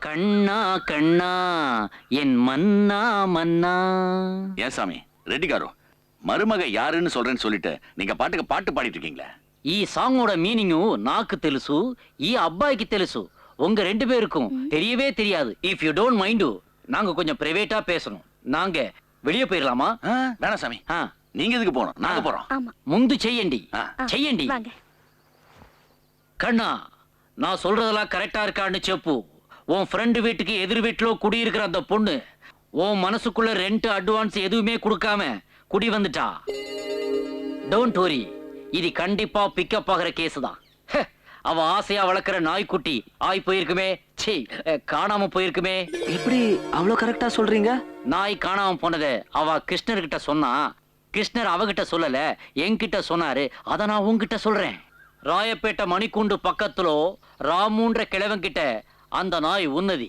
கண்ணா கண்ணா என் மன்னா மன்னா. ஏன் சாமி ரெட்டிக்காரோ மருமக யாருன்னு சொல்றேன்னு சொல்லிட்டு நீங்க பாட்டுக்கு பாட்டு பாடிட்டு இருக்கீங்களே. ఈ సాంగోட మీనింగ్ నాకు తెలుసు, ఈ అబ్బాయికి తెలుసు. உங்க ரெண்டு பேருக்கும் தெரியவே தெரியாது. இஃப் யூ டோன்ட் மைண்ட் நாங்க கொஞ்சம் பிரைவேட்டா பேசணும். நாங்க வெளியே போயிடலாமா? வேணாம் சாமி, நீங்க எதுக்கு போறோம், நாங்க போறோம். ముందు చెయ్యండి చెయ్యండి. கண்ணா நான் சொல்றதெல்லாம் கரெக்டா இருக்கான்னு చెప్పు. உன் ஃப்ரெண்டு வீட்டுக்கு எதிர் வீட்டுல குடியிருக்கிற அந்த பொண்ணு உன் மனசுக்குள்ள ரெண்ட் அட்வான்ஸ் எதுவுமே கொடுக்காம குடி வந்துட்டா. டோன்ட் வரி, இது கண்டிப்பா பிக்கப் ஆகிற கேஸ் தான். அவ ஆசையா வளர்க்கிற நாய்க்குட்டி ஆய் போயிருக்குமே, சீ காணாம போயிருக்குமே. எப்படி அவ்வளவு கரெக்டா சொல்றீங்க? நாய் காணாம போனதை அவ கிருஷ்ணர்கிட்ட சொன்னா, கிருஷ்ணர் அவகிட்ட சொல்லல, என்கிட்ட சொன்னாரு. அத நான் உன்கிட்ட சொல்றேன். ராயப்பேட்டை மணிக்கூண்டு பக்கத்துல ராமுன்ற கிழவன் கிட்ட அந்த நாய் உன்னதி.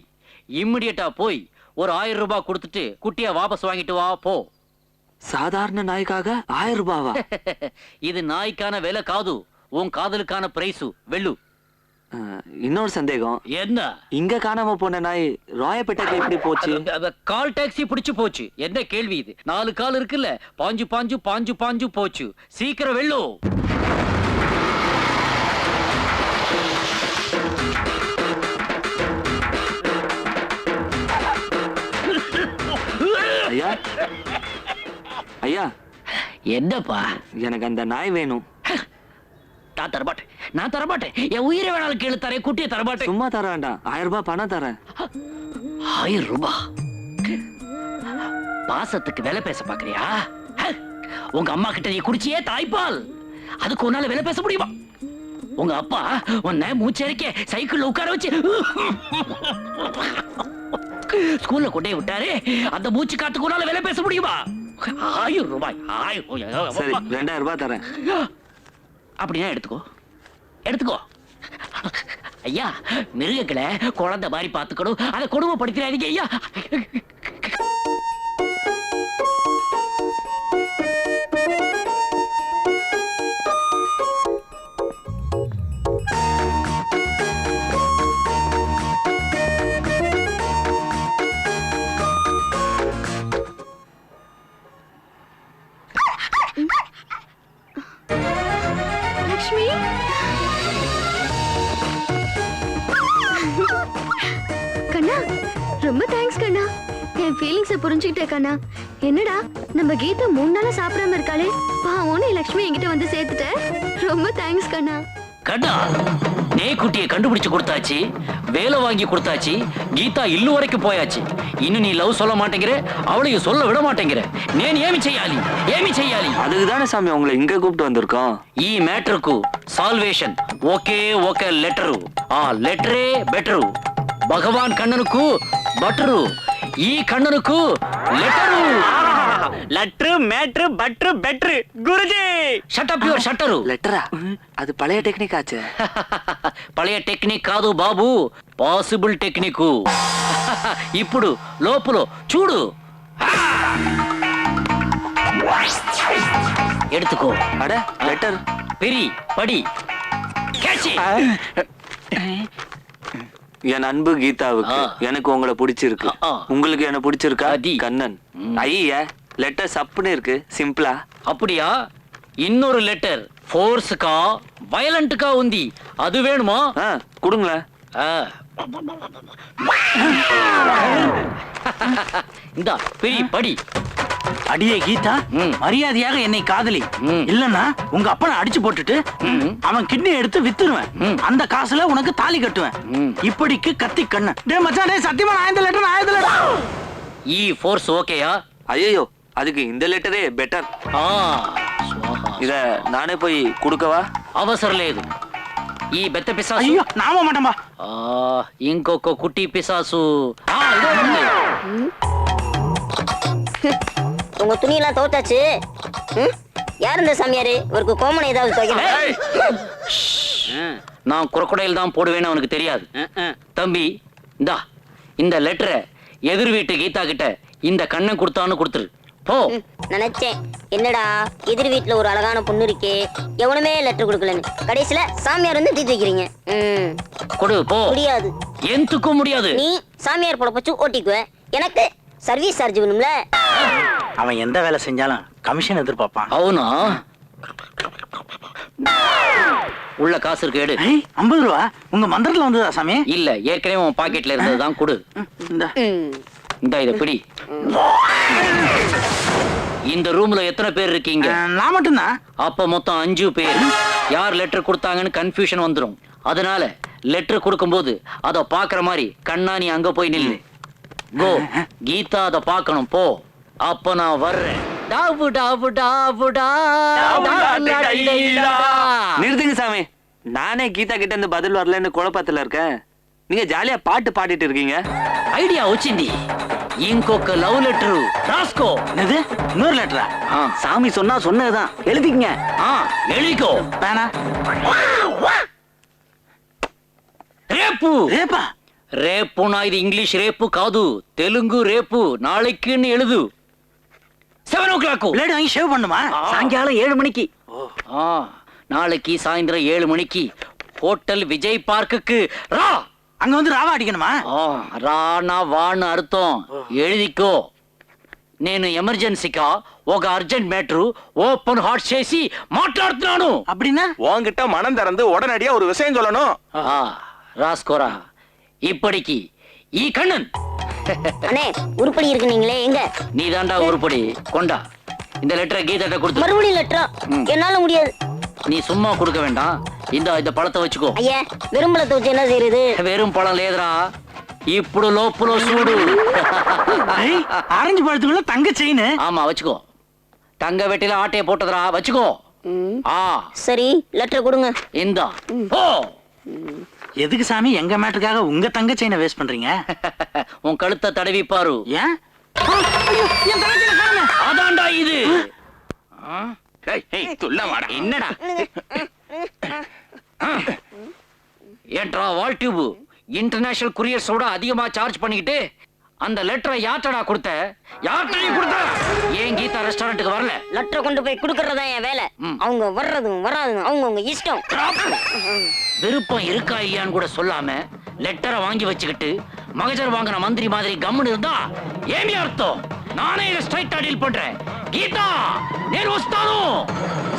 இம்மிடியட்டா போய் ஒரு 1000 ரூபாய் கொடுத்துட்டு குட்டிய வாபஸ் வாங்கிட்டு வா போ. சாதாரண நாய்க்காக 1000 ரூபாவா? இது நாய்க்கான விலை காது, உன் காதலுக்கான பிரைஸு வெள்ளு. இன்னொரு சந்தேகம். என்ன? இங்க காணாம போன நாய் ராயப்பேட்டைக்கு எப்படி போச்சு? கால் டாக்ஸி பிடிச்சு போச்சு. என்ன கேள்வி இது? 4 கால் இருக்குல்ல, பாஞ்சு பாஞ்சு பாஞ்சு பாஞ்சு போச்சு. சீக்கிரம் வெள்ளு. ஐயா ஐயா, என்னப்பா? எனக்கு அந்த நாய் வேணும். நான் தரமாட்டேன், நான் தரமாட்டேன். என் உயிரை வேணாலும் கேளு, தரேன். குட்டியை தரமாட்டேன். சும்மா தர வேண்டாம், 1000 ரூபாய் பணம் தரேன். 1000 ரூபாய்? பாசத்துக்கு விலை பேச பாக்குறியா? உங்க அம்மா கிட்ட நீ குடிச்சியே தாய்ப்பால், அதுக்கு உன்னால விலை பேச முடியுமா? உங்க அப்பா உன்னை மூச்சரிக்க சைக்கிள்ல உட்கார வச்சு ஸ்கூல்ல கொண்டே விட்டாரு. அந்த மூச்சு காத்துக்கு உன்னால விலை பேச முடியுமா? 1000 ரூபாய். சரி, 2000 ரூபாய் தரேன். அப்படின்னா எடுத்துக்கோ, எடுத்துக்கோ. ஐயா, மிருகங்களை குழந்தை மாதிரி பார்த்துக்கணும், அதை கொடுமைப்படுத்திடாதீங்க ஐயா. கண்ணா, ரொம்ப தேங்க்ஸ் கண்ணா. என் ஃபீலிங்ஸை புரிஞ்சுக்கிட்டே கண்ணா. என்னடா நம்ம கீதா 3 நாளா சாப்பிடாம இருக்காளே, பாவம்னு லட்சுமி என்கிட்ட வந்து சேர்த்துட்ட. ரொம்ப தேங்க்ஸ் கண்ணா. கண்ணா, குட்டியை கண்டுபிடிச்சு கொடுத்தாச்சு, வேலை வாங்கி கொடுத்தாச்சு, கீதா இல்லு வரைக்கும் போயாச்சு. இன்னும் நீ லவ் சொல்ல மாட்டேங்கிற, அவளையும் சொல்ல விட மாட்டேங்கிற. నేను ఏమి చేయాలి, ఏమి చేయాలి? அதுக்குதானே சாமி உங்களை இங்க கூப்பிட்டு வந்திருக்கோம். ఈ మ్యాటర్కు సాల్వేషన్ ఒకే ఒక లెటరు. ఆ లెటరే బెటరు. భగవాన్ కన్ననుకు బటరు, ఈ కన్ననుకు letter. Letter matter butter better. Guruji shut up your shutter. லெட்டரா? அது பழைய டெக்னிக் ஆச்சு. పழைய టెక్నిక్ కాదు బాబు, పాసిబుల్ టెక్నిక్. ఇప్పుడు లోపల చూడు. எடுத்துக்கோ. அட லெட்டர். பெரி படி. கேட்சி. என் அன்பு கீதாவுக்கு எனக்கு உங்களை பிடிச்சிருக்கு, உங்களுக்கு என்ன பிடிச்சிருக்கா? கண்ணன். ஐயா, லெட்டர் சப்புன்னு இருக்கு, சிம்பிளா. அப்படியா? இன்னொரு லெட்டர் ஃபோர்ஸ்க்கா வயலண்ட்க்கா உந்தி, அது வேணுமா? கொடுங்களேன். இந்த பெரிய படி. அடியே கீதா, மரியாதையாக என்னை காதலி, இல்லன்னா உங்க அப்பனை அடிச்சு போட்டுட்டு அவன் கிட்னி எடுத்து வித்துருவேன். அந்த காசுல உனக்கு தாலி கட்டுவேன். இப்படிக்கு கத்தி கண்ண. டேய் மச்சான், டேய் சத்தியமா நான் இந்த லெட்டர். ஈ ஃபோர்ஸ் ஓகேயா? ஐயோ, அதுக்கு இந்த லெட்டரே பெட்டர். இத நானே போய் கொடுக்கவா? அவசரம் లేదు. ఈ బెత్త పిశాసు. ஐயோ, நாம மாட்டேன்பா. ఇంకొక కుట్టి పిశాసు. உங்க துணியெல்லாம் தோத்தாச்சு. யார் இந்த சாமியாரு? இவருக்கு கோமணம் ஏதாவது துவைக்கணும். நான் குரக்கொடையில் தான் போடுவேன்னு அவனுக்கு தெரியாது. தம்பி, இந்த லெட்டரை எதிர் வீட்டு கீதா கிட்ட இந்த கண்ணன் கொடுத்தான்னு கொடுத்துரு. போ. நினைச்சேன் என்னடா எதிர் வீட்டுல ஒரு அழகான பொண்ணு இருக்கே, எவனுமே லெட்டர் கொடுக்கலன்னு, கடைசியில சாமியார் வந்து தீர்த்து வைக்கிறீங்க. கொடு போ. முடியாது. எந்துக்கும் முடியாது. நீ சாமியார் போட பச்சு ஓட்டிக்குவ, எனக்கு சர்வீஸ் சார்ஜ் வேணும்ல. அவன் எந்த வேலை செஞ்சாலும் கமிஷன் எதிர்பார்ப்பான். அவனா உள்ள காசு இருக்கு, எடு. 50 ரூபா உங்க மந்திரத்துல வந்ததா சாமி? இல்ல, ஏற்கனவே உன் பாக்கெட்ல இருந்ததுதான், கொடு. இந்த இத பிடி. இந்த ரூம்ல எத்தனை பேர் இருக்கீங்க? நான் மட்டும்தான். அப்ப மொத்தம் 5 பேர். யார் லெட்டர் கொடுத்தாங்கன்னு கன்ஃபியூஷன் வந்துரும். அதனால லெட்டர் கொடுக்கும்போது அத பாக்குற மாதிரி கண்ணா நீ அங்க போய் நில்லு. கோ. கீதா அத பாக்கணும், போ. அப்ப நான் வர்றேன். டாபு டாபு டாபு டா. நிறுத்துங்க சாமி. நானே கீதா கிட்ட இருந்து பதில் வரலன்னு குழப்பத்துல இருக்கேன். நீங்க ஜாலியா பாட்டு பாடிட்டு இருக்கீங்க. ஐடியா వచ్చింది. ఇంకొక లవ్ లెటర్ రాసుకో. என்னது? இன்னொரு லெட்டரா? சாமி சொன்னா சொன்னதுதான், எழுதிக்கங்க. எழுதிக்கோ. வேணா. రేపు. ரேப்பா? రేపునా ఇది ఇంగ్లీష్ రేపు కాదు, తెలుగు రేపు. నాளைக்குன்னு எழுது. 7 o'clock. பிளேட் வாங்கி ஷேவ் பண்ணுமா? சாயங்காலம் 7 மணிக்கு. நாளைக்கு சாயந்தரம் 7 மணிக்கு ஹோட்டல் விஜய் பார்க்குக்கு ரா. அங்க வந்து ராவா அடிக்கணுமா? రానా వాను అర్థం. எழுதிக்கோ. నేను ఎమర్జెన్సీగా ఒక అర్జెంట్ మ్యాటర్ ఓపెన్ హార్ట్ చేసి మాట్లాడుతున్నాను. அப்படின்னா உன்கிட்ட மனம் திறந்து உடனடியா ஒரு விஷயம் சொல்லணும். రాసుకోరా. இப்படிக்கு ఈ கண்ணன். அண்ணே உருப்படி இருக்கு நீங்களே, எங்க? நீ தாண்டா உருப்படி. கொண்டா இந்த லெட்டரை கீதாட்ட கொடுத்து. மறுபடியும் லெட்டரா? என்னால முடியாது. நீ சும்மா கொடுக்க வேண்டாம். இந்த பழத்தை வச்சுக்கோ. ஐயா வெறும் பழத்தை வச்சு என்ன செய்யறது? வெறும் பழம் లేదురా, ఇప్పుడు లోపల చూడు. ஆரஞ்சு பழத்துக்குள்ள தங்க செயின். ஆமா வச்சுக்கோ. தங்க வெட்டில ஆட்டைய போட்டதுடா, வச்சுக்கோ. சரி லெட்டர் கொடுங்க. இந்தா போ. எதுக்கு சாமி எங்க மேட்டருக்காக உங்க தங்க செயினை வேஸ்ட் பண்றீங்க? உன் கழுத்தை தடவி பாரு. ஏன்? அதான்டா இது. என்னடா ஏன்டா வால் டியூப் இன்டர்நேஷனல் குரியர்ஸோட அதிகமா சார்ஜ் பண்ணிக்கிட்டு அந்த லெட்டரை யார்ட்டடா கொடுத்த? யார்ட்டடி கொடுத்த? ஏன் கீதா ரெஸ்டாரண்ட்டுக்கு வரல? லெட்டர் கொண்டு போய் கொடுக்கறதா என் வேலை. அவங்க வர்றதும் வராதும் அவங்க இஷ்டம். விருப்பம் இருக்கா இல்லையான்னு கூட சொல்லாம லெட்டரை வாங்கி வச்சுக்கிட்டு மகஜர் வாங்கின மந்திரி மாதிரி கம்முன்னு இருந்தா ஏமி அர்த்தம்? நானே இதை ஸ்ட்ரைட்டா டீல் பண்றேன். கீதா நேரு வஸ்தானு.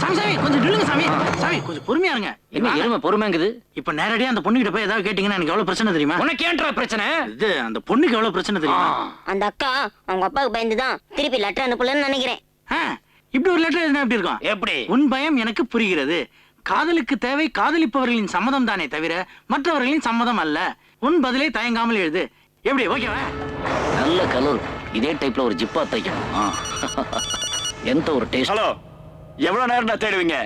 சாமி சாமி கொஞ்சம் நில்லுங்க சாமி. சாமி கொஞ்சம் பொறுமையா இருங்க. என்ன எருமை பொறுமைங்குது? இப்ப நேரடியா அந்த பொண்ணுகிட்ட போய் ஏதாவது கேட்டீங்கன்னா எனக்கு எவ்வளவு பிரச்சனை தெரியுமா? உனக்கு ஏன்டா பிரச்சனை? இது அந்த பொண்ணுக்கு எவ்வளவு பிரச்சனை தெரியுமா? அந்த அக்கா அவங்க அப்பாவுக்கு பயந்துதான் திருப்பி லெட்டர் அனுப்பலன்னு நினைக்கிறேன். இப்படி ஒரு லெட்டர் எழுதினா எப்படி இருக்கும்? எப்படி? உன் பயம் எனக்கு புரிகிறது. காதலுக்கு தேவை காதலிப்பவர்களின் சம்மதம் தானே தவிர மற்றவர்களின் சம்மதம் அல்ல. உன் பதிலை தயங்காமல் எழுது. எப்படி? ஓகேவா? நல்ல கலர். இதே டைப்ல ஒரு ஜிப்பா தைக்கணும். எந்த ஒரு டேஸ்ட். ஹலோ, எவ்வளவு நேரம் தேடுவீங்க?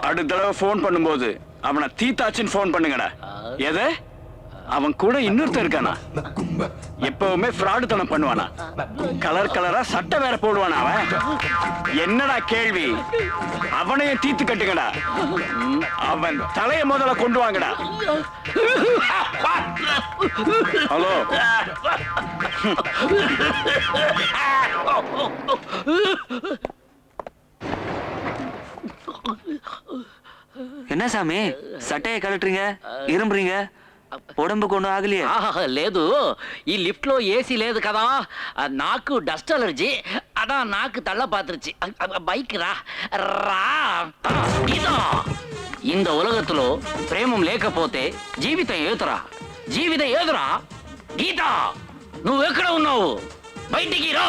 அடுத்த தடவை போன் பண்ணும்போது அவனை தீத்தாச்சின்னு போன் பண்ணுங்கடா. எது? அவன் கூட இன்னொருத்தர் இருக்கானா? எப்பவுமே ஃப்ராடு தனம் பண்ணுவானா? கலர் கலரா சட்டை வேற போடுவானா அவன்? என்னடா கேள்வி? அவனையும் தீத்து கட்டுங்கடா. அவன் தலைய முதல்ல கொண்டு வாங்கடா. ஹலோ, என்ன சாமி சட்டையை கழட்டுறீங்க, இரும்புறீங்க? ఉడంబుకు ఆగలి లేదు ఈ లిఫ్ట్ లో ఏసీ లేదు కదా నాకు డస్ట్ అలర్జీ అదా నాకు తల్ల పాత్రచి బైక్ రా రా ఇదో இந்த உலகத்துல பிரேமம் లేకపోతే జీవితం ఏదురా జీవితం ఏదురా గీతా నువ్వు ఎక్కడ ఉన్నావు బయటికి రా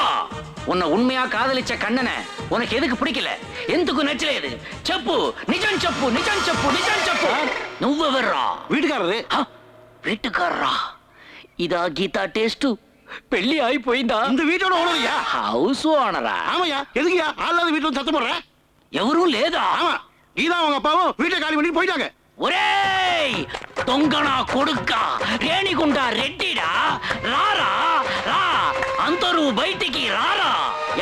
உன்ன உண்மையா காதலிச்ச கண்ணனை உனக்கு எதுக்கு பிடிக்கல ఎందుకు నచ్చలేదు చెప్పు నిజం చెప్పు నిజం చెప్పు నిజం చెప్పు నువ్వెవర్రా வீட்டுக்காரரு வீட்டுக்காரரா இதா கீதா டேஸ்ட் பெள்ளி ஆயி போయిందా இந்த வீட்டோட ஓனர்யா ஹவுஸ் ஓனரா ஆமாயா எதுக்குயா ஆளாத வீட்டுல வந்து சத்தம் போடுற ఎవరు లేదా ஆமா கீதா அவங்க அப்பாவும் வீட்டை காலி பண்ணி போயிட்டாங்க ఒరేయ్ దొంగనా కొడుక్క రేణిగుంట రెడ్డిడా రారా రా అందరూ బయటికి రారా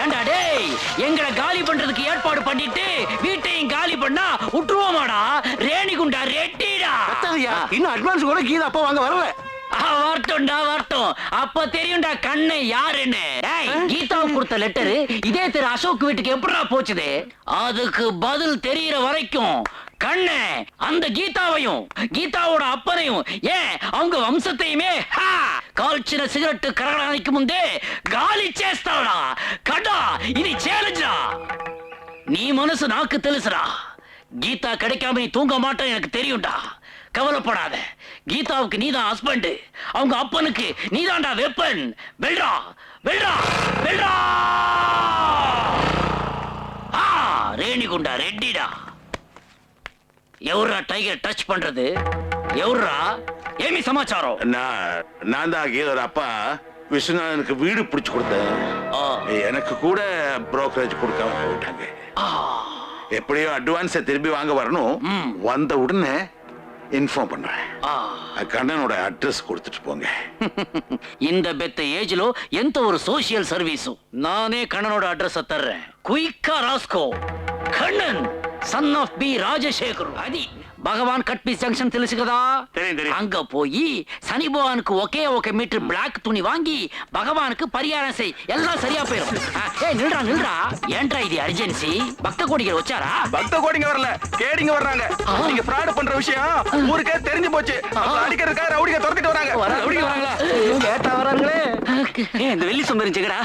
ஏண்டா டேய் எங்களை காலி பண்றதுக்கு ஏற்பாடு பண்ணிட்டு வீட்டையும் காலி பண்ணா விட்டுருவோமாடா ரேணிகுண்டா ரெட்டிடா இன்னும் அட்வான்ஸ் கூட கீதா அப்பா வாங்க வரல வரட்டும்டா வரட்டும், அப்ப தெரியும்டா கண்ணு யாருன்னு. கீதாவுக்கு கொடுத்த லெட்டரு இதே திரு அசோக் வீட்டுக்கு எப்படிடா போச்சுது? அதுக்கு பதில் தெரியற வரைக்கும் கண்ணு அந்த கீதாவையும் கீதாவோட அப்பனையும் ஏன் அவங்க வம்சத்தையுமே கால்ச்சின சிகரெட்டு கரகடானிக்கு முந்தே காலி చేస్తాడా கடா. இது சேலஞ்சா. நீ மனசு நாக்கு தெலுசுடா. கீதா கிடைக்காம நீ தூங்க மாட்டேன்னு எனக்கு தெரியும்டா. கவலைப்படாத, கீதாவுக்கு நீதான் ஹஸ்பண்ட், அவங்க அப்பனுக்கு நீதான்டா வெப்பன். வெல்டா வெல்டா வெல்டா. ரேணிகுண்டா ரெட்டிடா. எவரா டைகர் டச் பண்றது? எவரா? ஏமி சமாச்சாரம்? நான் தான் கீதோட அப்பா விஸ்வநாதனுக்கு வீடு பிடிச்சு கொடுத்தேன். எனக்கு கூட புரோக்கரேஜ் கொடுக்காம போயிட்டாங்க. எப்படியோ அட்வான்ஸை திரும்பி வாங்க வரணும். வந்த உடனே இன்ஃபார்ம் பண்றேன். கண்ணனோட அட்ரஸ் கொடுத்துட்டு போங்க. இந்த பெத்த ஏஜ்லோ எந்த ஒரு சோசியல் சர்வீஸும் நானே கண்ணனோட அட்ரஸ் தர்றேன். குயிக்கா ராஸ்கோ. Kannan son of B Rajasekhar. అది భగవాన్ కట్ పీస్ జంక్షన్ తెలుసు కదా? அங்க போய் சனி பகவானுக்கு ஒரே மீட்டர் பிளாக் துணி வாங்கி பகவானுக்கு பரிகாரம் செய், எல்லாம் சரியா போயிடும். ஏய் நில்றா நில்றா, ஏன்டா இது அர்ஜென்சி? பக்த கோடிகள் வச்சாரா? பக்த கோடிங்க வரல, கேடிங்க வர்றாங்க. நீங்க ஃப்ராட் பண்ற விஷயம் ஊருக்கே தெரிஞ்சு போச்சு. அடிக்கிறதுக்காக ரவுடிங்க துரத்திட்டு வராங்க. ரவுடிங்க வராங்களா? கேட்டா வராங்களே. இந்த வெள்ளி சுந்தரம் ஜெகடா,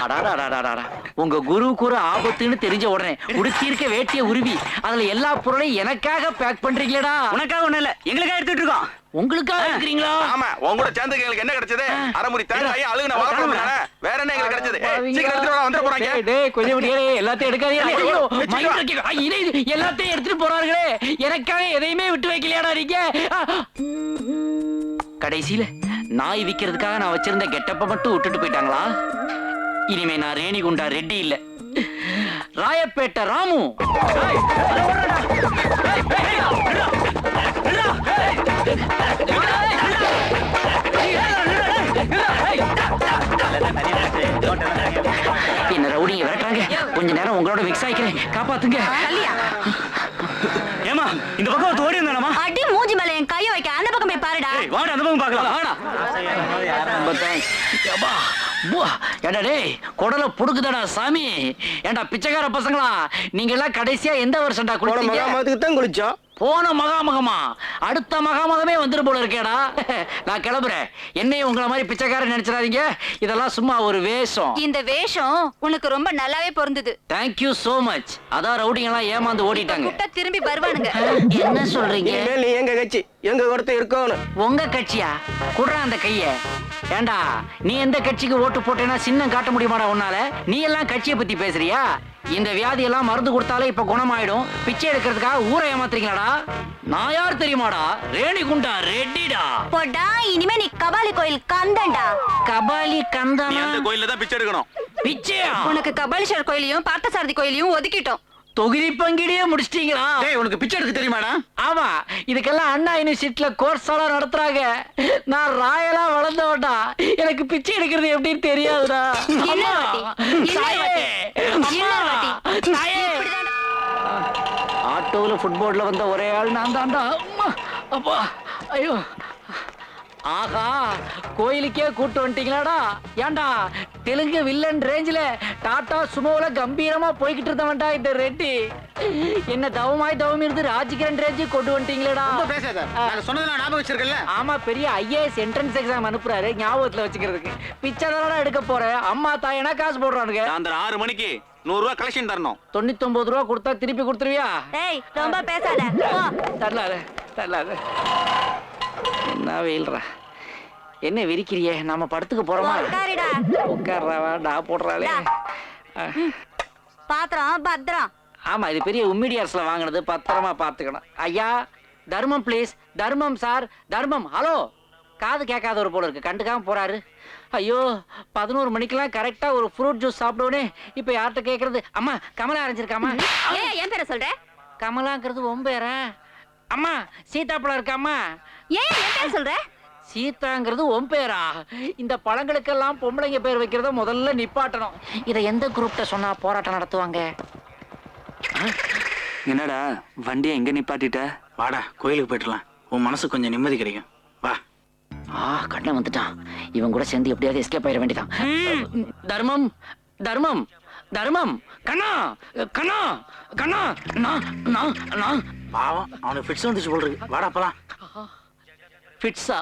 உங்க குருவுக்கு ஒரு ஆபத்துன்னு தெரிஞ்ச உடனே உடுத்தி இருக்க வேட்டிய உருவி அதுல எல்லா பொருளையும் எனக்காக பேக் பண்றீங்களா? உனக்காக ஒண்ணு இல்ல, எங்களுக்காக எடுத்துட்டு இருக்கோம். உங்களுக்காக எடுக்கிறீங்களா? ஆமா, உங்க கூட சேர்ந்து எங்களுக்கு என்ன கிடைச்சது? அரைமுடி தேங்காய் அழுகுன வாழைப்பழம் தானே, வேற என்ன எங்களுக்கு கிடைச்சது? சீக்கிரம் எடுத்துட்டு வர, வந்துட போறாங்க. டேய் கொஞ்சம் முடியல, எல்லாத்தையும் எடுக்காதீங்க. ஐயோ மைண்ட் எல்லாத்தையும் எடுத்துட்டு போறாங்களே, எனக்காக எதையுமே விட்டு வைக்கலையாடா நீங்க? கடைசியில நாய் விக்கிறதுக்காக நான் வச்சிருந்த கெட்டப்ப மட்டும் விட்டுட்டு போயிட்டாங்களா? இனிமே நான் ரேணிகுண்டா ரெட்டி இல்ல, ராயப்பேட்டை ராமு. என்ன ரவுடிங்க விரட்டாங்க, கொஞ்ச நேரம் உங்களோட மிக்ஸ் ஆயிக்கிறேன், காப்பாத்துங்க. ஏமா இந்த பக்கம் ஓடி இருந்தானமா? அடி மூஞ்சி மேல என் கையை வைக்க, அந்த பக்கம் போய் பாருடா. வாடா அந்த பக்கம் பார்க்கலாம். வாடா. ஏண்டா டேய், குடல புடுக்குதடா சாமி. ஏண்டா பிச்சைக்கார பசங்களா, நீங்க எல்லாம் கடைசியா எந்த வருஷம்டா குளிச்சீங்க? போன மகாமகமா? அடுத்த மகாமகமே வந்துரு போல இருக்கேடா. நான் கிளம்புறேன். என்னையும் உங்களை மாதிரி பிச்சைக்காரன் நினைச்சிடாதீங்க, இதெல்லாம் சும்மா ஒரு வேஷம். இந்த வேஷம் உனக்கு ரொம்ப நல்லாவே பொருந்தது. Thank you so much. அதான் ரவுடிங்க எல்லாம் ஏமாந்து ஓடிட்டாங்க. திரும்பி வருவானுங்க. என்ன சொல்றீங்க? நீ எங்க கட்சி, எங்க ஒருத்தர் இருக்கணும். உங்க கட்சியா? குடுறா அந்த கைய. ஏண்டா நீ எந்த கட்சிக்கு ஓட்டு போட்டேன்னா சின்னம் காட்ட முடியுமாடா உன்னால? நீ எல்லாம் கட்சியை பத்தி பேசுறியா? இந்த வியாதி எல்லாம் மருந்து கொடுத்தாலே இப்ப குணமாயிடும், பிச்சை எடுக்கிறதுக்காக ஊரை ஏமாத்துறீங்களாடா? நான் யார் தெரியுமாடா? ரேணிகுண்டா ரெட்டிடா. போடா, இனிமே நீ கபாலி கோயில் கந்தன்டா. கபாலி கந்தனா? அந்த கோயில்ல தான் பிச்சை எடுக்கணும். பிச்சையா? உனக்கு கபாலீஸ்வரர் கோயிலையும் பார்த்தசாரதி கோயிலையும் ஒதுக்கிட்டோம். தொகுதி பங்கீடியே முடிச்சிட்டீங்களா? டேய் உனக்கு பிச்சை எடுக்க தெரியுமாடா? ஆமா, இதுக்கெல்லாம் அண்ணா யூனிவர்சிட்டில கோர்ஸ் எல்லாம் நடத்துறாங்க. நான் ராயலா வளர்ந்தவன்டா, எனக்கு பிச்சை எடுக்கிறது எப்படின்னு தெரியாதுடா. ஆட்டோல ஃபுட்போர்ட்ல வந்த ஒரே ஆள் நான் தான்டா. அப்பா ஐயோ, ஆஹா கோயிலுக்கே கூட்டு வந்துட்டீங்களாடா? ஏண்டா தெலுங்கு வில்லன் ரேஞ்சில டாடா சுமோல கம்பீரமா போய்கிட்டு இருந்தவன்டா இந்த ரெட்டி. என்ன தவமாய் தவம் இருந்து ராஜகிரண் ரேஞ்சு கொண்டு வந்துட்டீங்களேடா. பேசாத, நான் சொன்னதெல்லாம் ஞாபகம் வச்சிருக்கல? ஆமா, பெரிய ஐஏஎஸ் என்ட்ரன்ஸ் எக்ஸாம் அனுப்புறாரு ஞாபகத்துல வச்சுக்கிறதுக்கு. பிச்சை தானடா எடுக்க போறேன், அம்மா தாயனா காசு போடுறானுங்க. அந்த 6 மணிக்கு 100 ரூபாய் கலெக்ஷன் தரணும். 99 ரூபா கொடுத்தா திருப்பி கொடுத்துருவியா? டேய் ரொம்ப பேசாத. தரலாத. என்ன வெயில்ரா, என்ன விரிக்கிறியே? நம்ம படத்துக்கு போறோமா? உட்கார்றா போடுறாளே. பாத்திரம் பத்திரம். ஆமா, இது பெரிய உம்மிடியார்ஸ்ல வாங்கினது, பத்திரமா பாத்துக்கணும். ஐயா தர்மம் ப்ளீஸ். தர்மம் சார், தர்மம். ஹலோ, காது கேட்காத ஒரு போல இருக்கு, கண்டுக்காம போறாரு. ஐயோ 11 மணிக்கெல்லாம் கரெக்டா ஒரு ஃப்ரூட் ஜூஸ் சாப்பிடுவோனே, இப்ப யார்கிட்ட கேக்குறது? அம்மா கமலா அரைஞ்சிருக்காமா? என் பேரை சொல்ற? கமலாங்கிறது உன் பேரா? அம்மா சீதாப்பழம் இருக்காமா? ஏன் என் பேரை சொல்ற? சீதாங்கிறது உன் பேரா? இந்த பழங்களுக்கெல்லாம் பொம்பளைங்க பேர் வைக்கிறத முதல்ல நிப்பாட்டணும். இதை எந்த குரூப்ட சொன்னா போராட்டம் நடத்துவாங்க? என்னடா வண்டியை எங்க நிப்பாட்டிட்ட? வாடா கோயிலுக்கு போயிட்டுலாம், உன் மனசு கொஞ்சம் நிம்மதி கிடைக்கும். வா. கண்ணன் வந்துட்டான். இவன் கூட சேர்ந்து எப்படியாவது எஸ்கேப் ஆயிட வேண்டியதான். தர்மம் தர்மம் தர்மம் கண்ணா கண்ணா கண்ணா நான் பாவம் அவனுக்கு ஃபிட்ஸ் வந்துச்சு போல் இருக்கு. வாடா போலாம். ஃபிட்ஸா?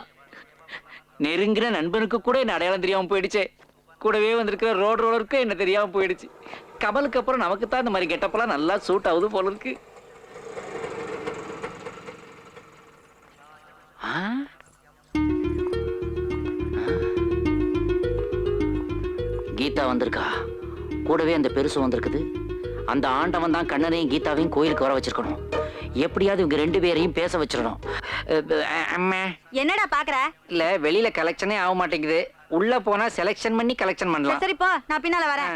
நெருங்கின நண்பனுக்கு கூட என்ன அடையாளம் தெரியாம போயிடுச்சே. கூடவே வந்திருக்கிற ரோடருக்கு என்ன தெரியாம போயிடுச்சு. கமலுக்கு அப்புறம் நமக்கு தான் இந்த மாதிரி கெட்டப்பெல்லாம் நல்லா சூட் ஆகுது போல இருக்கு. கீதா வந்திருக்கா. கூடவே அந்த பெருசு வந்திருக்குது. அந்த ஆண்டவன் தான் கண்ணனையும் கீதாவையும் கோயிலுக்கு வர வச்சிருக்கணும். எப்படியாவது இவங்க 2 பேரையும் பேச வச்சிடணும். என்னடா பாக்குற? இல்ல வெளியில கலெக்ஷனே ஆக மாட்டேங்குது. உள்ள போனா செலக்ஷன் பண்ணி கலெக்ஷன் பண்ணலாம். சரி போ, நான் பின்னால வரேன்.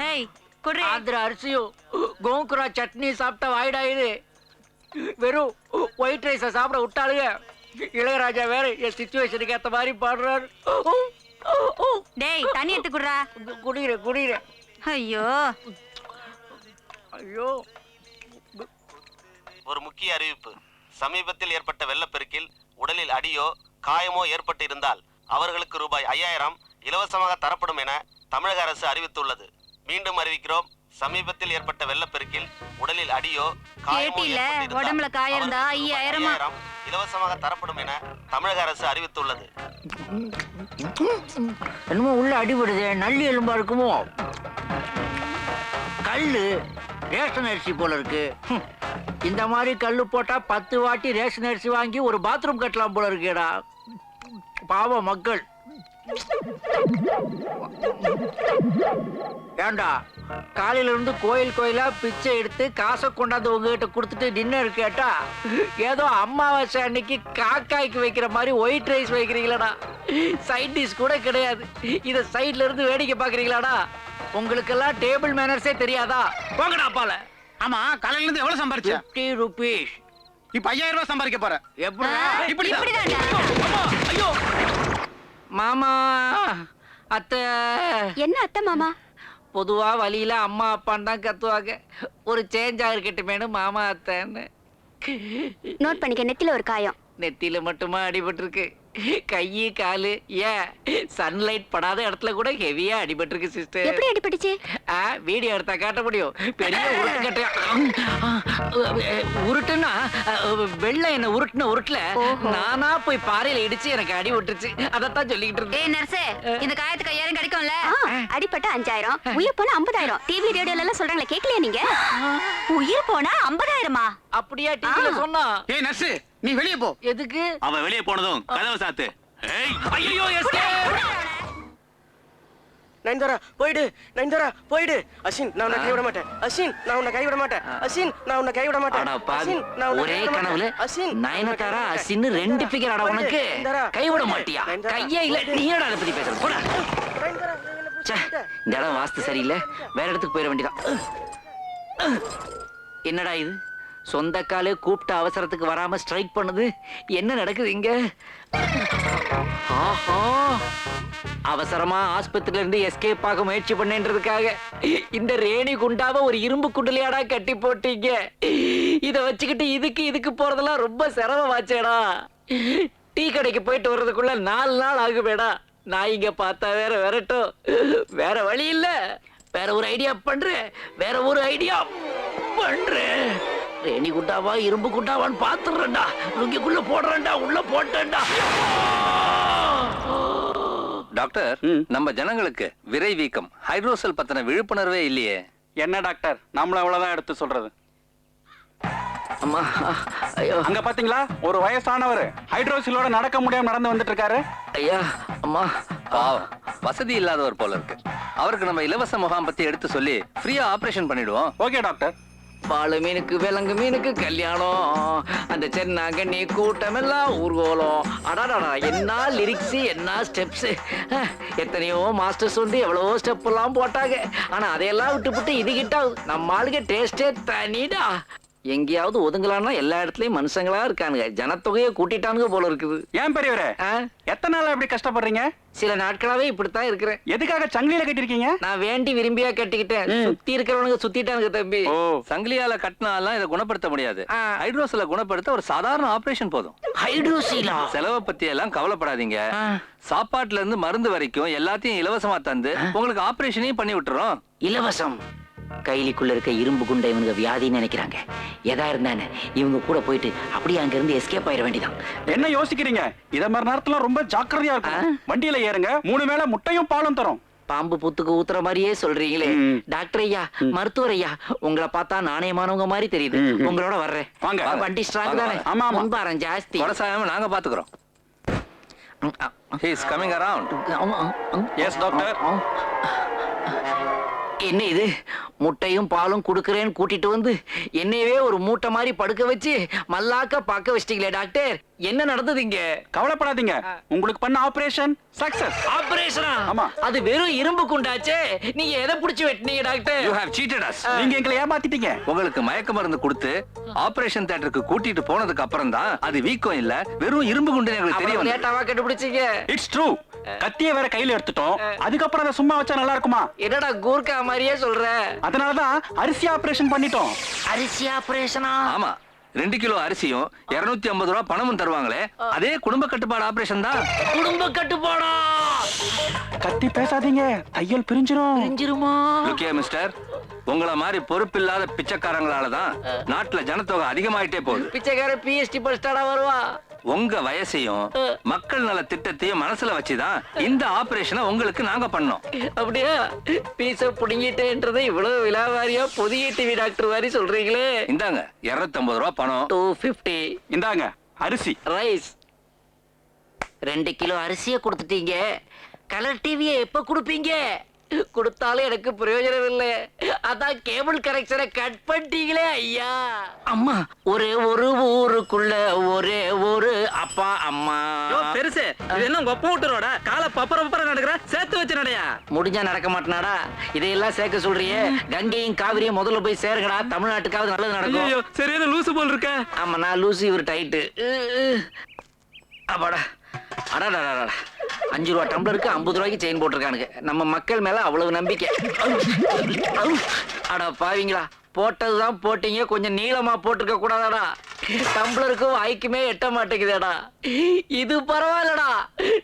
ஏய் குடி. ஆந்திர அரிசியும் கோங்குரா சட்னி சாப்பிட்டா வாய்டாயுது. வெறும் ஒயிட் ரைஸ சாப்பிட விட்டாளுங்க. இளையராஜா வேற என் சிச்சுவேஷனுக்கு ஏத்த மாதிரி பாடுறாரு. டேய் தண்ணி எடுத்து குடுறா. குடிக்கிறேன். ஐயோ ஐயோ. ஒரு முக்கிய அறிவிப்பு. சமீபத்தில் ஏற்பட்ட வெள்ளப்பெருக்கில் உடலில் அடியோ காயமோ ஏற்பட்டு இருந்தால் அவர்களுக்கு ரூபாய் 5000 இலவசமாக தரப்படும் என தமிழக அரசு அறிவித்துள்ளது. மீண்டும் அறிவிக்கிறோம். சமீபத்தில் ஏற்பட்ட வெள்ளப்பெருக்கில் உடலில் அடியோ காயமோ உடம்புல காயம் இருந்தா 5000 இலவசமாக தரப்படும் என தமிழக அரசு அறிவித்துள்ளது. என்னமோ உள்ள அடிபடுது. நல்லி எலும்பா இருக்குமோ? கல்லு ரேஷன் அரிசி போல இருக்கு. இந்த மாதிரி கல்லு போட்டா 10 வாட்டி ரேஷன் அரிசி வாங்கி ஒரு பாத்ரூம் கட்டலாம் போல இருக்கேடா. பாவம் மக்கள். ஏண்டா காலையில இருந்து கோயிலா பிச்சை எடுத்து காசை கொண்டாந்து உங்ககிட்ட கொடுத்துட்டு டின்னர் கேட்டா ஏதோ அமாவாசை அன்னைக்கு காக்காய்க்கு வைக்கிற மாதிரி ஒயிட் ரைஸ் வைக்கிறீங்களாடா. சைட் டிஷ் கூட கிடையாது. இத சைட்ல இருந்து வேடிக்கை பாக்குறீங்களாடா? உங்களுக்கெல்லாம் டேபிள் மேனர்ஸே தெரியாதா? போங்கடா பால. ஆமா, காலையில இருந்து எவ்வளவு சம்பாரிச்ச? 50 rupees. இப்ப 5000 ரூபாய் சம்பாதிக்க போற. எப்படி? ஐயோ மாமா அத்தை. என்ன அத்தை மாமா? பொதுவா வழியில அம்மா அப்பான்னு தான் கத்துவாங்க. ஒரு சேஞ்சா இருக்கட்டுமேனு மாமா அத்தைன்னு. நோட் பண்ணிக்க. நெத்தில ஒரு காயம். நெத்தியில மட்டுமா அடிபட்டு இருக்கு? கையு காலு ஏன் சன்லைட் படாத இடத்துல கூட ஹெவியா அடிபட்டு இருக்கு சிஸ்டர். எப்படி அடிபட்டுச்சு? வீடியோ எடுத்தா காட்ட முடியும். பெரிய உருட்டு கட்ட உருட்டுன்னா வெள்ள என்ன உருட்டுன உருட்டுல நானா போய் பாறையில இடிச்சு எனக்கு அடி விட்டுருச்சு. அதத்தான் சொல்லிக்கிட்டு இருக்கேன். ஏய் நர்ஸே, இந்த காயத்துக்கு 5000 கிடைக்கும்ல? அடிபட்ட 5000, உயிர் போனா 50000. டிவி ரேடியோல எல்லாம் சொல்றாங்களே, கேக்கலையா நீங்க? உயிர் போனா 50000மா? அப்படியா டிவில சொன்னா? ஏய் நர்ஸ், நீ வெளிய போ. எதுக்கு? அவ வெளியே போனதும் கதவை சாத்து. ஐயோ எஸ்கேப். நயன்தாரா போயிடு. நயன்தாரா போயிடு. அசின், நான் உன்னை கைவிட மாட்டேன். அசின், நான் உன்னை கைவிட மாட்டேன். அசின், நான் உன்னை கைவிட மாட்டேன். அட பாவி, ஒரே கனவுல நயனதாரா அசின் 2 ஃபிகர் அட உனக்கு. கைவிட மாட்டியா? கையே இல்ல. நீ ஏடா அத பத்தி பேசுற? போடா. இந்த இடம் வாஸ்து சரியில்லை. வேற இடத்துக்கு போயிட வேண்டியதான். என்னடா இது? சொந்த காலே கூப்பிட்ட அவசரத்துக்கு வராம ஸ்ட்ரைக் பண்ணுது. என்ன நடக்குது இங்க? ஆஹா, அவசரமா ஆஸ்பத்திரியில இருந்து எஸ்கேப் ஆக முயற்சி பண்ணேன்றதுக்காக இந்த ரேணி குண்டாவை ஒரு இரும்பு குண்டலியாடா கட்டி போட்டீங்க. இத வச்சுக்கிட்டு இதுக்கு போறதெல்லாம் ரொம்ப சிரமமாச்சேடா. டீ கடைக்கு போயிட்டு வர்றதுக்குள்ள 4 நாள் ஆகுமேடா. நான் இங்க பார்த்தா வேற விரட்டும். வேற வழி இல்ல. வேற ஒரு ஐடியா பண்றேன். ரேணி குண்டாவா இரும்பு குண்டாவான்னு பாத்துறேன்டா. லுங்கிக்குள்ள போடுறேன்டா. உள்ள போட்டேன்டா. டாக்டர், நம்ம ஜனங்களுக்கு விரை வீக்கம், ஹைட்ரோசல் பத்தின விழிப்புணர்வே இல்லையே. என்ன டாக்டர், நம்மள அவ்வளவுதான் எடுத்து சொல்றது. அம்மா, ஐயோ. அங்க பாத்தீங்களா, ஒரு வயசானவர் ஹைட்ரோசிலோட நடக்க முடியாம நடந்து வந்துட்டு இருக்காரு. ஐயா, அம்மா. பாவம், வசதி இல்லாதவர் போல இருக்கு. அவருக்கு நம்ம இலவச முகாம் பத்தி எடுத்து சொல்லி ஃப்ரீயா ஆபரேஷன் பண்ணிடுவோம். Okay doctor. பாலு மீனுக்கு விலங்கு மீனுக்கு கல்யாணம், அந்த சென்னாங்கண்ணி கூட்டம் எல்லாம் ஊர்கோலம். அடாடா, என்ன லிரிக்ஸ், என்ன ஸ்டெப்ஸ். எத்தனையோ மாஸ்டர்ஸ் வந்து எவ்வளவோ ஸ்டெப் எல்லாம் போட்டாங்க. ஆனா அதையெல்லாம் விட்டு இது கிட்ட நம்ம ஆளுங்க டேஸ்டே தனிடா. எங்கேயாவது ஒதுங்கலாம்னா எல்லா இடத்துலயும் மனுஷங்களா இருக்கானுங்க. ஜனத்தொகையை கூட்டிட்டானுங்க போல இருக்குது. ஏன் பெரியவரே எத்தனை நாள் அப்படி கஷ்டப்படுறீங்க? சில நாட்களாவே இப்படித்தான் இருக்கிறேன். எதுக்காக சங்கிலியில கட்டிருக்கீங்க? நான் வேண்டி விரும்பியா கட்டிக்கிட்டேன். சுத்தி இருக்கிறவனுங்க சுத்திட்டானுங்க தம்பி. ஓ, சங்கிலியால கட்டினாலாம் இதை குணப்படுத்த முடியாது. ஹைட்ரோசில குணப்படுத்த ஒரு சாதாரண ஆபரேஷன் போதும். ஹைட்ரோசிலா? செலவை பத்தி எல்லாம் கவலைப்படாதீங்க. சாப்பாட்டுல இருந்து மருந்து வரைக்கும் எல்லாத்தையும் இலவசமா தந்து உங்களுக்கு ஆபரேஷனையும் பண்ணி விட்டுறோம். இலவசம்? கைலிக்குள்ள இருக்க இரும்பு குண்டை இவனுங்க வியாதின்னு நினைக்கிறாங்க. எதா இருந்தானே இவங்க கூட போயிட்டு அப்படியே அங்க இருந்து எஸ்கேப் ஆயிட வேண்டியதான். என்ன யோசிக்கிறீங்க? இத மாதிரி நேரத்துல ரொம்ப ஜாக்கிரதையா இருக்கும். வண்டியில ஏறுங்க, 3 வேளை முட்டையும் பாலும் தரும். பாம்பு புத்துக்கு ஊத்துற மாதிரியே சொல்றீங்களே. டாக்டர் ஐயா, மருத்துவர் ஐயா, உங்களை பார்த்தா நாணயமானவங்க மாதிரி தெரியுது. உங்களோட வர்றேன். வாங்க. வண்டி ஸ்ட்ராங் தானே? ஆமா, ஆமா. முன்பாரம் ஜாஸ்தி. கொடசாயம் நாங்க பாத்துக்கிறோம். He is coming around. Yes, doctor. என்ன இது? முட்டையும் பாலும் குடுக்கறேன்னு கூட்டிட்டு வந்து என்னையவே ஒரு மூட்டை மாதிரி படுக்க வச்சு மல்லாக்க பார்க்க வச்சிட்டீங்களே டாக்டர். என்ன நடந்தது இங்க? கவலைப்படாதீங்க, உங்களுக்கு பண்ண ஆபரேஷன் சக்சஸ். ஆபரேஷனா? ஆமா. அது வெறும் இரும்பு குண்டாச்சே. நீங்க எதை புடிச்சு வெட்டினீங்க doctor? You have cheated us. நீங்க எங்களை ஏமாத்திட்டீங்க. உங்களுக்கு மயக்க மருந்து கொடுத்து ஆபரேஷன் தியேட்டருக்கு கூட்டிட்டு போனதுக்கு அப்புறம் தான் அது வீக்கம் இல்ல வெறும் இரும்பு குண்டுன்னு எங்களுக்கு தெரிய வந்தது. லேட்டாவா கண்டுபிடிச்சீங்க? It's true. கத்திய வேற கையில எடுத்துட்டோம். அதுக்கப்புறம் அதை சும்மா வச்சா நல்லா இருக்குமா? என்னடா கூர்க்கா மாதிரியே சொல்ற? அதனாலதான் அரிசி ஆபரேஷன் பண்ணிட்டோம். அரிசி ஆபரேஷனா? ஆமா, 2 கிலோ அரிசியும் 250 ரூபாய் பணமும் தருவாங்களே, அதே குடும்ப கட்டுப்பாடு ஆபரேஷன் தான். குடும்ப கட்டுப்பாடா? கத்தி பேசாதீங்க, தையல் பிரிஞ்சிருமா? லுக்கியா மிஸ்டர், உங்களை மாதிரி பொறுப்பில்லாத பிச்சைக்காரங்களால தான் நாட்டுல ஜனத்தொகை அதிகமாயிட்டே போகுது. பிச்சைக்கார பிஎஸ்டி பஸ்டாடா வருவா. உங்க வயசையும் மக்கள் நல திட்டத்தையும் மனசுல வச்சுதான் இந்த ஆபரேஷனை உங்களுக்கு நாங்க பண்ணோம். அப்படியா? பீச புடிங்கிட்டேன்றதை இவ்வளவு விலாவாரியா பொதிய டிவி டாக்டர் மாதிரி சொல்றீங்களே. இந்தாங்க 250 ரூபாய் பணம். 250. இந்தாங்க அரிசி. ரைஸ். 2 கிலோ அரிசியை கொடுத்துட்டீங்க. கலர் டிவியை எப்ப கொடுப்பீங்க? கொடுத்தாலும் எனக்கு பிரயோஜனம் இல்லை. அதான் கேபிள் கனெக்ஷனை கட் பண்ணிட்டீங்களே ஐயா. அம்மா, ஒரே ஒரு ஊருக்குள்ள ஒரே ஒரு அப்பா அம்மா. பெருசு இது என்ன உங்க அப்பா விட்டுறோட காலை பப்பர நடக்கிற சேர்த்து வச்சு நடையா? முடிஞ்சா நடக்க மாட்டேனாடா? இதையெல்லாம் சேர்க்க சொல்றியே. கங்கையும் காவிரியும் முதல்ல போய் சேருங்கடா. தமிழ்நாட்டுக்காவது நல்லது நடக்கும். சரியான லூசு போல் இருக்க. ஆமா, நான் லூசு, இவர் டைட்டு. அப்பாடா. அடாடா, 5 ரூபா டம்ளருக்கு 50 ரூபாய்க்கு செயின் போட்டிருக்கானுங்க. நம்ம மக்கள் மேல அவ்வளவு நம்பிக்கை. அடா பாவீங்களா, போட்டதுதான் போட்டீங்க, கொஞ்சம் நீளமா போட்டிருக்க கூடாதாடா? டம்ளருக்கும் வாய்க்குமே எட்ட மாட்டேங்குதேடா. இது பரவாயில்லடா.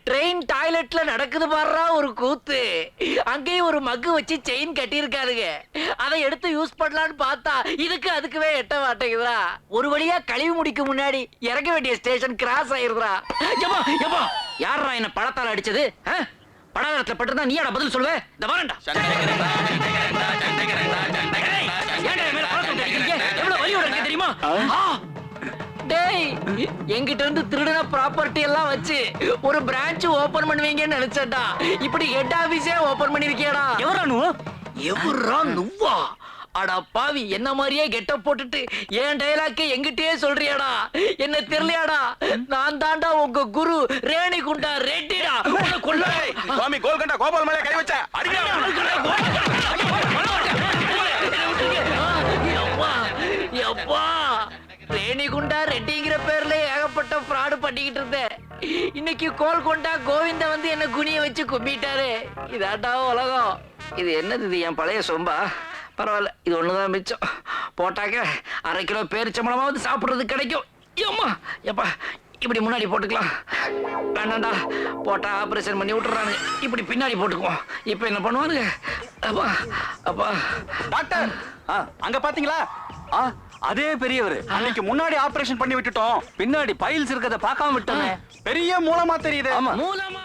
ட்ரெயின் டாய்லெட்ல நடக்குது பாடுறா ஒரு கூத்து. அங்கேயும் ஒரு மக்கு வச்சு செயின் கட்டியிருக்காருங்க. அதை எடுத்து யூஸ் பண்ணலான்னு பார்த்தா இதுக்கு அதுக்குவே எட்ட மாட்டேங்குதா? ஒரு வழியா கழிவு முடிக்க முன்னாடி இறங்க வேண்டிய ஸ்டேஷன் கிராஸ் ஆயிருதுடா. யாரா என்ன பழத்தால அடிச்சது? படாதத்துல பட்டிருந்தா நீயாடா பதில் சொல்லுவ? இந்த வரேன்டா. எவ்வளவு வலியோட இருக்கு தெரியுமா? டேய், என்கிட்ட இருந்து திருடின ப்ராப்பர்ட்டி எல்லாம் வச்சு ஒரு பிரான்ச் ஓபன் பண்ணுவீங்கன்னு நினைச்சேன்டா. இப்படி ஹெட் ஆபீஸே ஓபன் பண்ணிருக்கியாடா? எவரா நுவா? அடா பாவி, என்ன மாதிரியே கெட்டப் போட்டுட்டு ஏன் டயலாக்கே எங்கிட்டே சொல்றியாடா? என்ன தெரியலையாடா? நான் தாண்டா உங்க குரு ரேணிகுண்டா ரெட்டிடா. சுவாமி கோல்கண்டா கோபால் மேலே கை வச்ச ரேணிகுண்டா ரெட்டிங்கிற பேர்ல ஏகப்பட்ட ஃப்ராடு பண்ணிக்கிட்டு இருந்தேன். இன்னைக்கு கோல்கொண்டா கோவிந்த வந்து என்ன குனிய வச்சு கும்பிட்டாரு. இதாட்டா உலகம். இது என்னது? இது என் பழைய சொம்பா? பரவாயில்ல, இது ஒண்ணுதான் மிச்சம். போட்டாக்க 1/2 கிலோ பேரிச்சம்பழமாவது சாப்பிடுறது கிடைக்கும். எப்பா இப்படி முன்னாடி போட்டுக்கலாம். வேண்டாண்டா, போட்டா ஆபரேஷன் பண்ணி விட்டுறானுங்க. இப்படி பின்னாடி போட்டுக்குவோம். இப்ப என்ன பண்ணுவானுங்க? அப்பா அப்பா. டாக்டர், அங்க பாத்தீங்களா? அதே பெரியவர். அன்னைக்கு முன்னாடி ஆபரேஷன் பண்ணி விட்டுட்டோம். பின்னாடி பைல்ஸ் இருக்கத பார்க்காம விட்டோமே. பெரிய மூலமா தெரியுது. மூலமா